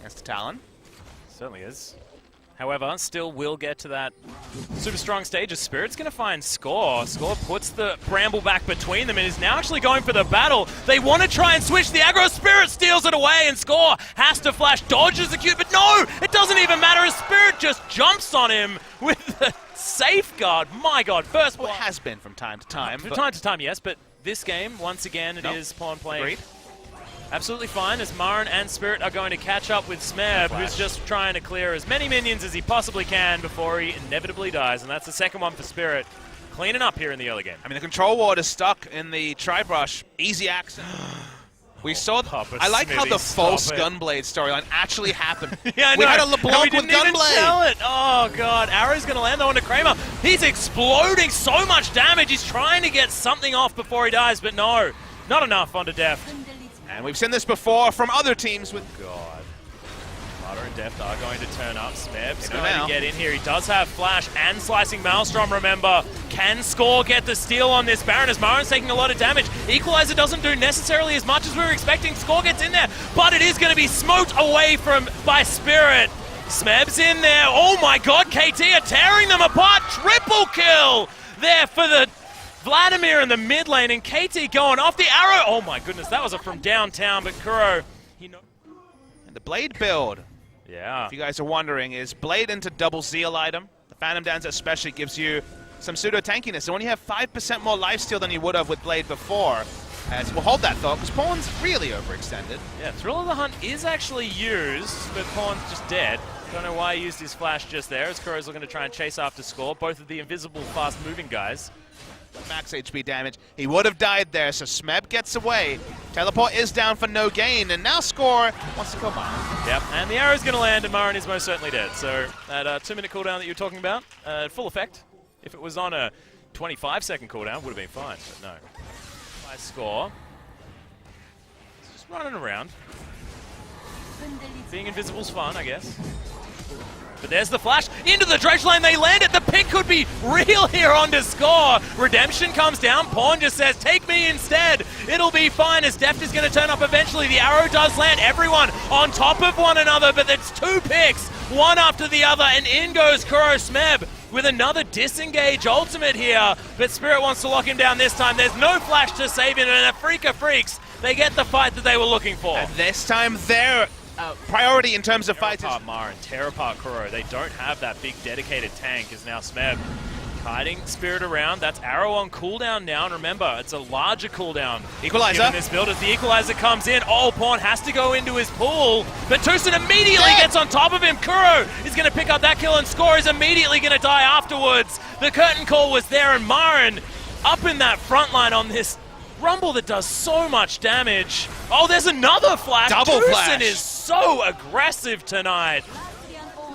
against the Talon. Certainly is. However, still will get to that super strong stage as Spirit's going to find Score. Score puts the Bramble back between them and is now actually going for the battle. They want to try and switch the aggro. Spirit steals it away and Score has to flash, dodges the Q, but no! It doesn't even matter as Spirit just jumps on him with the safeguard. My god, first Well, it has been from time to time. From time to time, yes, but this game, once again, it is Pawn playing. Agreed. Absolutely fine, as Marin and Spirit are going to catch up with Smeb, who's just trying to clear as many minions as he possibly can before he inevitably dies, and that's the second one for Spirit. Cleaning up here in the early game. I mean, the control ward is stuck in the Tri-Brush. Easy access. We saw I like how the false Gunblade storyline actually happened. Yeah, I know. We had a LeBlanc with Gunblade. Tell it. Oh, God. Arrow's going to land though onto Kramer. He's exploding so much damage. He's trying to get something off before he dies, but no. Not enough onto Deft. And we've seen this before from other teams with... God. Flutter and Deft are going to turn up. Smeb's going to get in here. He does have Flash and Slicing Maelstrom, remember. Can Score get the steal on this Baron as Marin's taking a lot of damage? Equalizer doesn't do necessarily as much as we were expecting. Score gets in there, but it is going to be smoked away by Spirit. Smeb's in there. Oh my god, KT are tearing them apart. Triple kill there for the Vladimir in the mid lane, and KT going off the arrow. Oh my goodness, that was from downtown, but Kuro, and the Blade build. Yeah. If you guys are wondering, is Blade into double Zeal item. The Phantom Dance especially gives you some pseudo tankiness. So when you have 5% more lifesteal than you would have with Blade before, so we'll hold that thought, because Pawn's really overextended. Yeah, Thrill of the Hunt is actually used, but Pawn's just dead. Don't know why he used his flash just there, as Kuro's looking to try and chase after Score, both of the invisible, fast-moving guys. Max HP damage. He would have died there, so Smeb gets away. Teleport is down for no gain, and now Score wants to go by. Yep, and the arrow's going to land, and Marin is most certainly dead. So that 2-minute cooldown that you were talking about, full effect. If it was on a 25-second cooldown, would have been fine, but no. By Score. It's just running around. Being invisible's fun, I guess. But there's the flash into the dredge lane. They land it. The pick could be real here onto Score. Redemption comes down. Pawn just says, take me instead. It'll be fine as Deft is going to turn up eventually. The arrow does land. Everyone on top of one another, but it's two picks, one after the other, and in goes Kuro Smeb with another disengage ultimate here. But Spirit wants to lock him down this time. There's no flash to save him, and a Freak of Freaks, they get the fight that they were looking for. And this time they're priority in terms of fights. Tear apart Marin, tear apart Kuro. They don't have that big dedicated tank, is now Smeb kiting Spirit around. That's arrow on cooldown now, and remember, it's a larger cooldown. Equalizer. Given this build, as the Equalizer comes in, Pawn has to go into his pool, but Tucson immediately gets on top of him. Kuro is going to pick up that kill, and Score is immediately going to die afterwards. The curtain call was there, and Marin up in that front line on this Rumble that does so much damage. Oh, there's another flash. Double flash. Tucson is so aggressive tonight.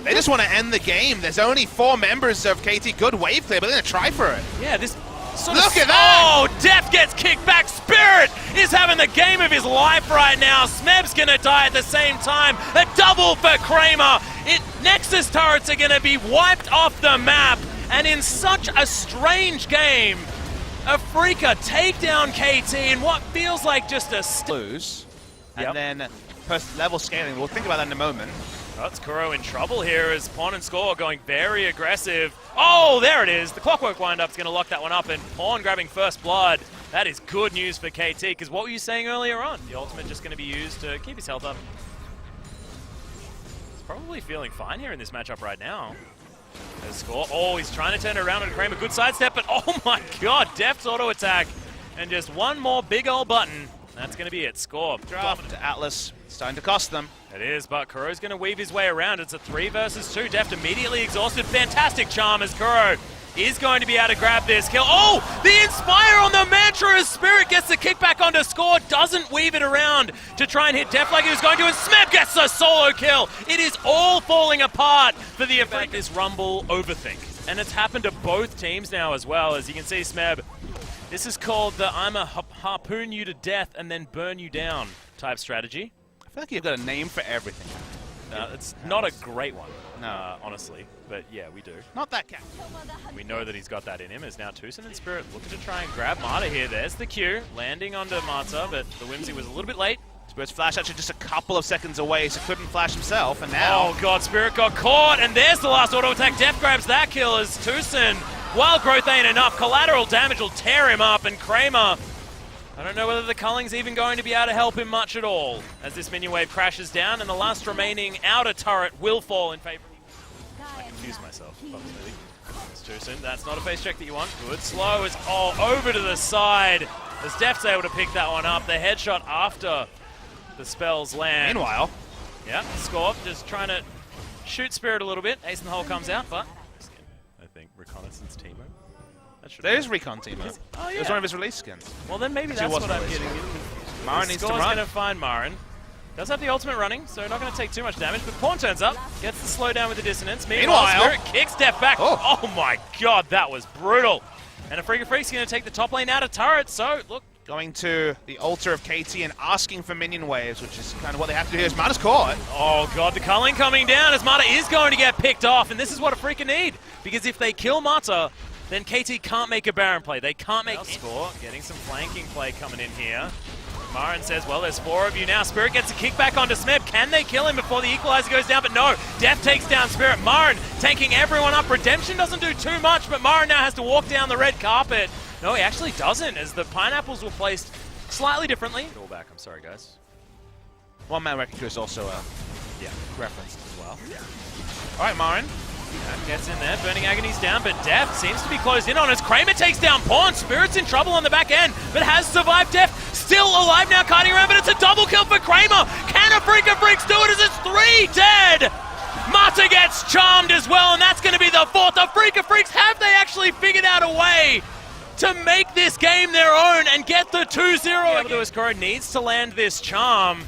They just want to end the game. There's only 4 members of KT. Good wave clear, but they're going to try for it. Yeah, this sort Look at that! Oh, Deft gets kicked back. Spirit is having the game of his life right now. Smeb's going to die at the same time. A double for Kramer. Nexus turrets are going to be wiped off the map. And in such a strange game, Afrika take down KT in what feels like just a lose, and then level scaling. We'll think about that in a moment. That's Kuro in trouble here as Pawn and Score going very aggressive. Oh, there it is. The Clockwork Wind-Up's going to lock that one up, and Pawn grabbing first blood. That is good news for KT, because what were you saying earlier on? The ultimate just going to be used to keep his health up. He's probably feeling fine here in this matchup right now. There's Score. Oh, he's trying to turn it around and Kramer. Good sidestep, but oh my god, Deft's auto attack. And just one more big old button. That's going to be it. Score. Draft to Atlas. It's starting to cost them. It is, but Kuro's going to weave his way around. It's a 3 versus 2. Deft immediately exhausted. Fantastic charm as Kuro is going to be able to grab this kill. Oh, the Inspire on the Mantra as Spirit gets the kickback onto Score. Doesn't weave it around to try and hit Deft like he was going to, and Smeb gets a solo kill. It is all falling apart for the effect this Rumble overthink. And it's happened to both teams now as well. As you can see, Smeb, this is called the I'm a harpoon you to death and then burn you down type strategy. I feel like you've got a name for everything. It's not a great one, honestly, but yeah, we do. Not that cat. We know that he's got that in him, as now Tucson and Spirit looking to try and grab Marta here. There's the Q, landing onto Marta, but the Whimsy was a little bit late. Spirit's flash actually just a couple of seconds away, so couldn't flash himself, and now... Oh god, Spirit got caught, and there's the last auto attack. Def grabs that kill as Tucson, while growth ain't enough, collateral damage will tear him up, and Kramer, I don't know whether the Culling's even going to be able to help him much at all, as this minion wave crashes down, and the last remaining outer turret will fall in favor. I confused myself, obviously. Tucson, that's not a face check that you want. Good slow is over to the side, as Def's able to pick that one up. The headshot after the spells land. Meanwhile, yeah, Scorp just trying to shoot Spirit a little bit. Ace in the hole comes out, but I think reconnaissance Teemo. There is recon Teemo. Oh yeah, it was one of his release skins. Well then maybe that's what I'm getting. Marin needs to run. Scor's going to find Marin. Does have the ultimate running, so not going to take too much damage, but Pawn turns up, gets the slowdown with the dissonance. Meanwhile, Spirit kicks Def back. Oh my god, that was brutal. And a Freak of Freak's going to take the top lane out of turret, so look. Going to the altar of KT and asking for minion waves, which is kind of what they have to do here as Mata's caught. Oh god, the culling coming down as Mata is going to get picked off, and this is what a freaking need. Because if they kill Mata, then KT can't make a Baron play. They can't make score. Getting some flanking play coming in here. Marin says, well, there's 4 of you now. Spirit gets a kickback onto Smeb. Can they kill him before the equalizer goes down? But no, Def takes down Spirit. Marin tanking everyone up. Redemption doesn't do too much, but Marin now has to walk down the red carpet. No, he actually doesn't, as the pineapples were placed slightly differently. All back, I'm sorry, guys. One Man Wrecking Crew is also referenced as well. All right, Marin. Gets in there, Burning Agony's down, but Def seems to be closed in on as Kramer takes down Pawn. Spirit's in trouble on the back end, but has survived. Def still alive now, kiting around, but it's a double kill for Kramer. Can a Freak of Freaks do it as it's 3 dead? Mata gets charmed as well, and that's going to be the 4th. The Freak of Freaks, have they actually figured out a way to make this game their own and get the 2-0? Kuro needs to land this charm.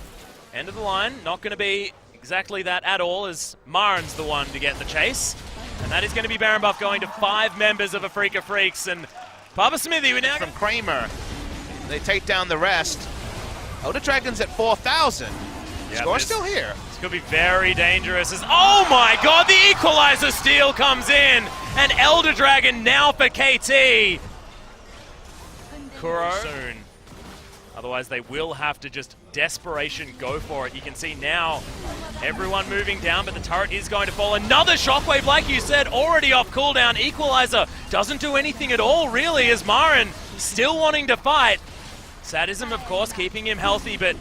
End of the line, not going to be exactly that at all, as Marin's the one to get the chase. And that is going to be Baron buff going to 5 members of a Freak of Freaks. And Papa Smithy, we now from Kramer. They take down the rest. Elder Dragon's at 4,000. Score's still here. This could be very dangerous. As, oh my god, the equalizer steal comes in. And Elder Dragon now for KT. Kuro soon. Otherwise, they will have to just desperation go for it. You can see now everyone moving down, but the turret is going to fall. Another shockwave, like you said, already off cooldown. Equalizer doesn't do anything at all, really, as Marin still wanting to fight. Sadism, of course, keeping him healthy, but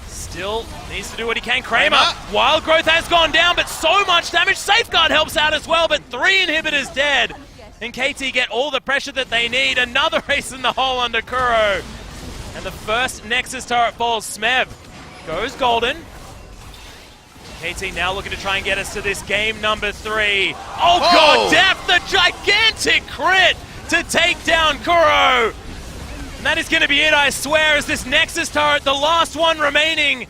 still needs to do what he can. Kramer, Wild Growth has gone down, but so much damage. Safeguard helps out as well, but 3 inhibitors dead. And KT get all the pressure that they need. Another ace in the hole under Kuro. And the first Nexus turret falls. Smeb goes golden. KT now looking to try and get us to this game number 3. Oh god, Def, the gigantic crit to take down Kuro. And that is going to be it, I swear, as this Nexus turret, the last one remaining,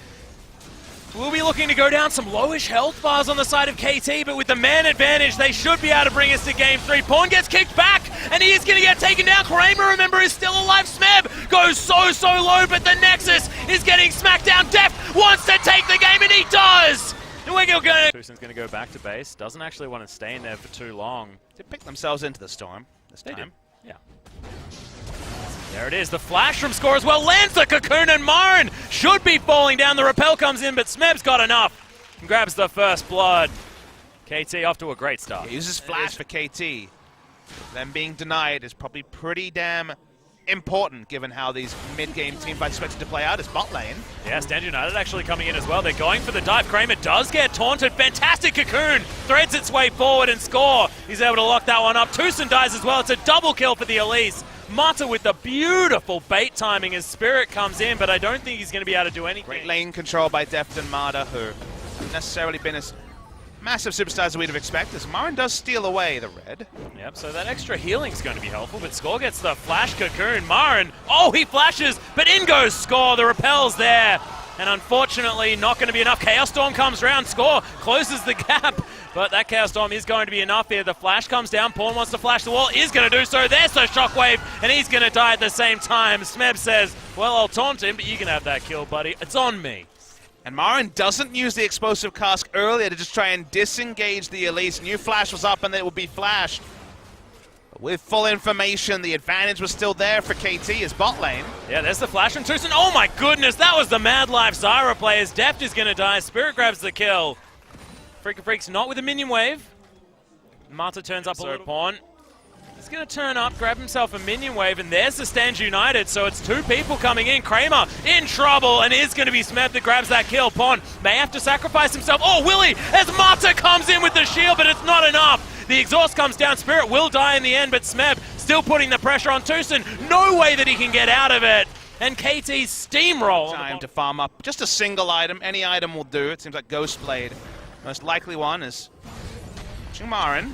will be looking to go down some lowish health bars on the side of KT, but with the man advantage, they should be able to bring us to game 3. Pawn gets kicked back, and he is going to get taken down. Kramer, remember, is still alive. Smeb goes so low, but the Nexus is getting smacked down. Def wants to take the game, and he does! And we're going to... Tucson's going to go back to base. Doesn't actually want to stay in there for too long. They picked themselves into the storm this time. They did. Yeah. There it is, the flash from Score as well, lands the cocoon, and Marin should be falling down. The repel comes in, but Smeb's got enough and grabs the first blood. KT off to a great start. He uses flash for KT. Them being denied is probably pretty damn important, given how these mid-game team fights expected to play out as bot lane. Yeah, Stand United actually coming in as well. They're going for the dive. Kramer does get taunted. Fantastic cocoon. Threads its way forward, and Score, he's able to lock that one up. Tucson dies as well. It's a double kill for the Elise. Mata with the beautiful bait timing as Spirit comes in, but I don't think he's going to be able to do anything. Great lane control by Deft and Mata, who haven't necessarily been as massive superstars as we'd have expected. As Marin does steal away the red. Yep, so that extra healing is going to be helpful, but Score gets the flash cocoon. Marin, oh, he flashes, but in goes Score. The repel's there, and unfortunately not going to be enough. Chaos Storm comes around. Score closes the gap, but that Chaos Storm is going to be enough here. The flash comes down. Pawn wants to flash the wall, is going to do so. There's the shockwave, and he's going to die at the same time. Smeb says, well, I'll taunt him, but you can have that kill, buddy. It's on me. And Marin doesn't use the explosive cask earlier to just try and disengage the Elise. New flash was up and it would be flashed. With full information, the advantage was still there for KT as bot lane. Yeah, there's the flash from Tucson. Oh my goodness, that was the Mad Life Zyra play as Deft is going to die. Spirit grabs the kill. Freaka Freaks not with a minion wave. Mata turns up a little. Pawn. He's going to turn up, grab himself a minion wave, and there's the Stand United, so it's two people coming in. Kramer in trouble, and is going to be Smeb that grabs that kill. Pawn may have to sacrifice himself. Oh, Willie, as Mata comes in with the shield, but it's not enough. The exhaust comes down. Spirit will die in the end, but Smeb still putting the pressure on Tucson. No way that he can get out of it. And KT's steamroll. Time to farm up just a single item. Any item will do. It seems like Ghostblade. Most likely one is Marin.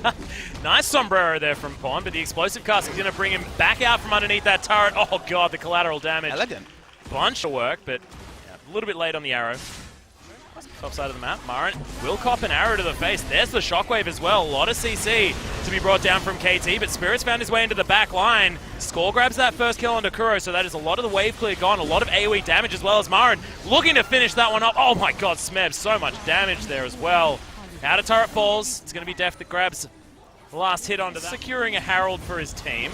Nice sombrero there from Pawn, but the explosive cast is going to bring him back out from underneath that turret. Oh god, the collateral damage. Elegant. Bunch of work, but yeah, a little bit late on the arrow. Top side of the map, Marin will cop an arrow to the face. There's the shockwave as well. A lot of CC to be brought down from KT, but Spirit's found his way into the back line. Score grabs that first kill on Kuro, so that is a lot of the wave clear gone. A lot of AoE damage as well as Marin looking to finish that one up. Oh my god, Smeb, so much damage there as well. Outer turret falls. It's going to be Deft that grabs the last hit onto that. Securing a Herald for his team.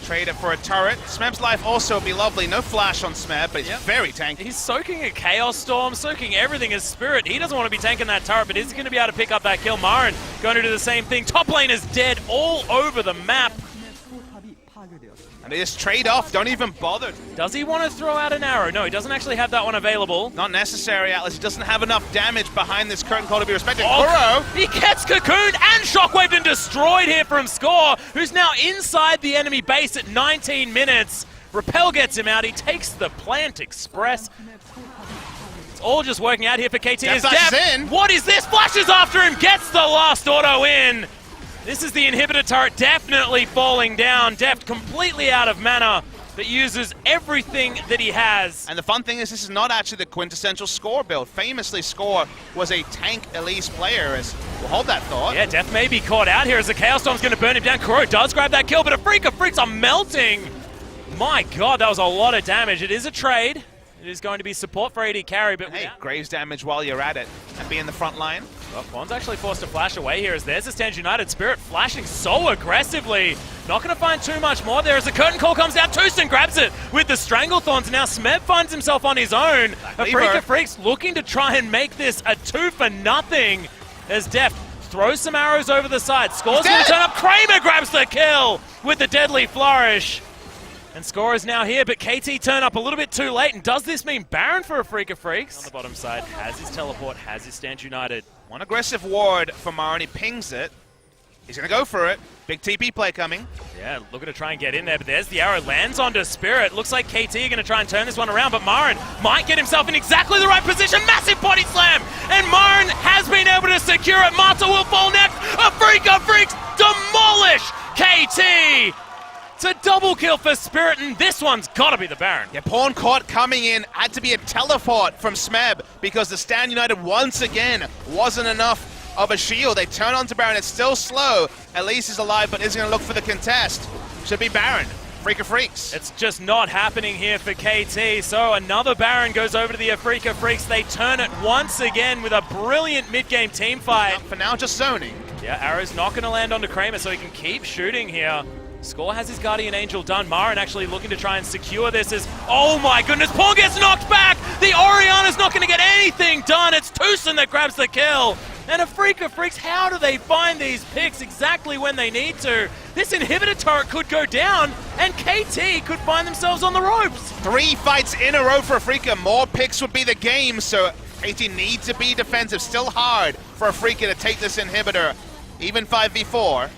Trade it for a turret. Smeb's life also would be lovely. No flash on Smeb, but he's very tanky. He's soaking a Chaos Storm, soaking everything as Spirit. He doesn't want to be tanking that turret, but is going to be able to pick up that kill. Marin going to do the same thing. Top lane is dead all over the map. And they just trade off, don't even bother. Does he want to throw out an arrow? No, he doesn't actually have that one available. Not necessary, Atlas. He doesn't have enough damage behind this curtain call to be respected. Kuro! He gets cocooned and shockwaved and destroyed here from Score, who's now inside the enemy base at 19 minutes. Repel gets him out. He takes the Plant Express. It's all just working out here for KT. In. What is this? Flashes after him, gets the last auto in. This is the inhibitor turret definitely falling down. Deft completely out of mana, but uses everything that he has. And the fun thing is this is not actually the quintessential Score build. Famously, Score was a tank Elise player. As we'll hold that thought. Yeah, Deft may be caught out here as the Chaos Storm's going to burn him down. Kuro does grab that kill, but a Freaka Freaks are melting. My god, that was a lot of damage. It is a trade. It is going to be support for AD carry, but hey, Graves damage while you're at it and be in the front line. Well, Quan's actually forced to flash away here as there's the Stand United. Spirit flashing so aggressively. Not going to find too much more there as the curtain call comes down. Tucson grabs it with the Stranglethorns. Now Smeb finds himself on his own. A Freaka Freaks looking to try and make this a 2-for-0 as Deft throws some arrows over the side. Score's going to turn up. Kramer grabs the kill with the deadly flourish. And Score is now here, but KT turn up a little bit too late. And does this mean Baron for a Freaka Freaks? On the bottom side, has his teleport, has his Stand United. One aggressive ward for Marin, he pings it. He's gonna go for it. Big TP play coming. Yeah, looking to try and get in there, but there's the arrow, lands onto Spirit. Looks like KT are gonna try and turn this one around, but Marin might get himself in exactly the right position. Massive body slam, and Marin has been able to secure it. Mata will fall next. A Freaka Freaks demolish KT. It's a double kill for Spirit, and this one's got to be the Baron. Yeah, Pawn caught coming in. Had to be a teleport from Smeb because the Stand United once again wasn't enough of a shield. They turn onto Baron. It's still slow. Elise is alive, but is going to look for the contest. Should be Baron. Freaka Freaks. It's just not happening here for KT. So another Baron goes over to the Freaka Freaks. They turn it once again with a brilliant mid-game team fight. For now, just zoning. Yeah, arrow's not going to land onto Kramer, so he can keep shooting here. Score has his Guardian Angel done. Marin actually looking to try and secure this as, oh my goodness, Pawn gets knocked back! The Oriana's not going to get anything done. It's Tucson that grabs the kill. And a Freaka Freaks, how do they find these picks exactly when they need to? This inhibitor turret could go down, and KT could find themselves on the ropes. 3 fights in a row for a Freaka. More picks would be the game, so KT needs to be defensive. Still hard for a Freaka to take this inhibitor, even 5v4.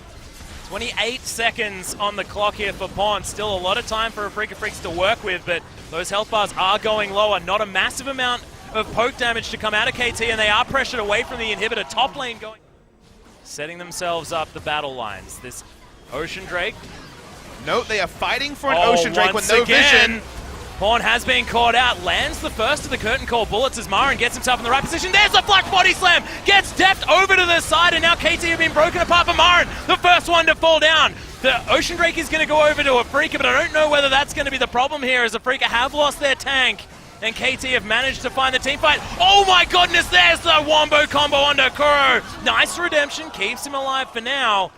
28 seconds on the clock here for Pawn. Still a lot of time for a Freaka Freaks to work with, but those health bars are going lower. Not a massive amount of poke damage to come out of KT, and they are pressured away from the inhibitor. Top lane going. Setting themselves up the battle lines. This Ocean Drake. Note they are fighting for an Ocean Drake with no vision. Pawn has been caught out, lands the first of the curtain call bullets as Marin gets himself in the right position. There's a flash body slam, gets Deft over to the side, and now KT have been broken apart for Marin, the first one to fall down. The Ocean Drake is going to go over to a Freaka, but I don't know whether that's going to be the problem here, as the Freaka have lost their tank, and KT have managed to find the team fight. Oh my goodness, there's the Wombo combo under Kuro. Nice redemption, keeps him alive for now.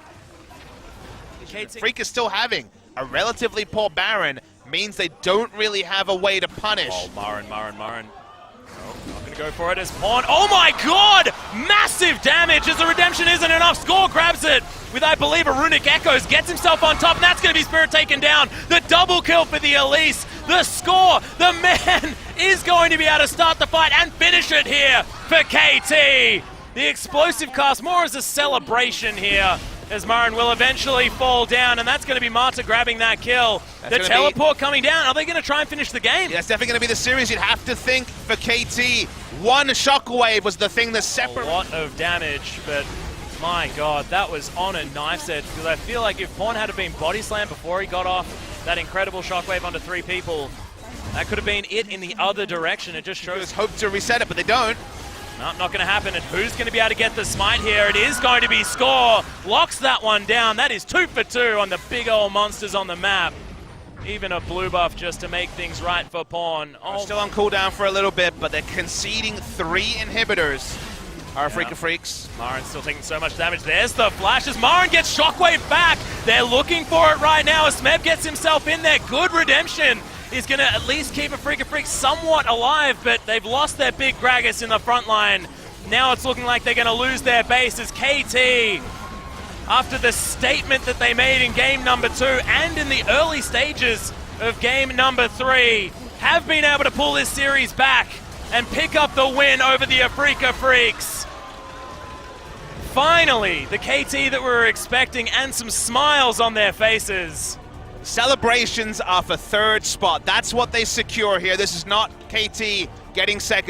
KT. Freak is still having a relatively poor Baron, means they don't really have a way to punish. Oh, Marin. Oh, not going to go for it as Pawn. Oh my god! Massive damage as the redemption isn't enough. Score grabs it with, I believe, a Runic Echoes, gets himself on top, and that's going to be Spirit taken down. The double kill for the Elise. The score, the man is going to be able to start the fight and finish it here for KT. The explosive cast more as a celebration here, as Marin will eventually fall down, and that's going to be Marta grabbing that kill. The teleport coming down. Are they going to try and finish the game? Yeah, it's definitely going to be the series. You'd have to think for KT. One shockwave was the thing that separated. A lot of damage, but my god, that was on a knife's edge, because I feel like if Pawn had been body slammed before he got off that incredible shockwave onto 3 people, that could have been it in the other direction. It just shows hope to reset it, but they don't. No, not going to happen. And who's going to be able to get the smite here? It is going to be Score. Locks that one down. That is 2 for 2 on the big old monsters on the map. Even a blue buff just to make things right for Pawn. Oh, still on cooldown for a little bit, but they're conceding 3 inhibitors. Our Freak of Freaks. Marin's still taking so much damage. There's the flash as Marin gets shockwave back. They're looking for it right now as Smeb gets himself in there. Good redemption. Is going to at least keep a Freak of Freaks somewhat alive, but they've lost their big Gragas in the front line. Now it's looking like they're going to lose their base as KT, after the statement that they made in game number 2 and in the early stages of game number 3, have been able to pull this series back and pick up the win over the Afrika Freaks. Finally, the KT that we were expecting, and some smiles on their faces. Celebrations are for 3rd spot. That's what they secure here. This is not KT getting 2nd.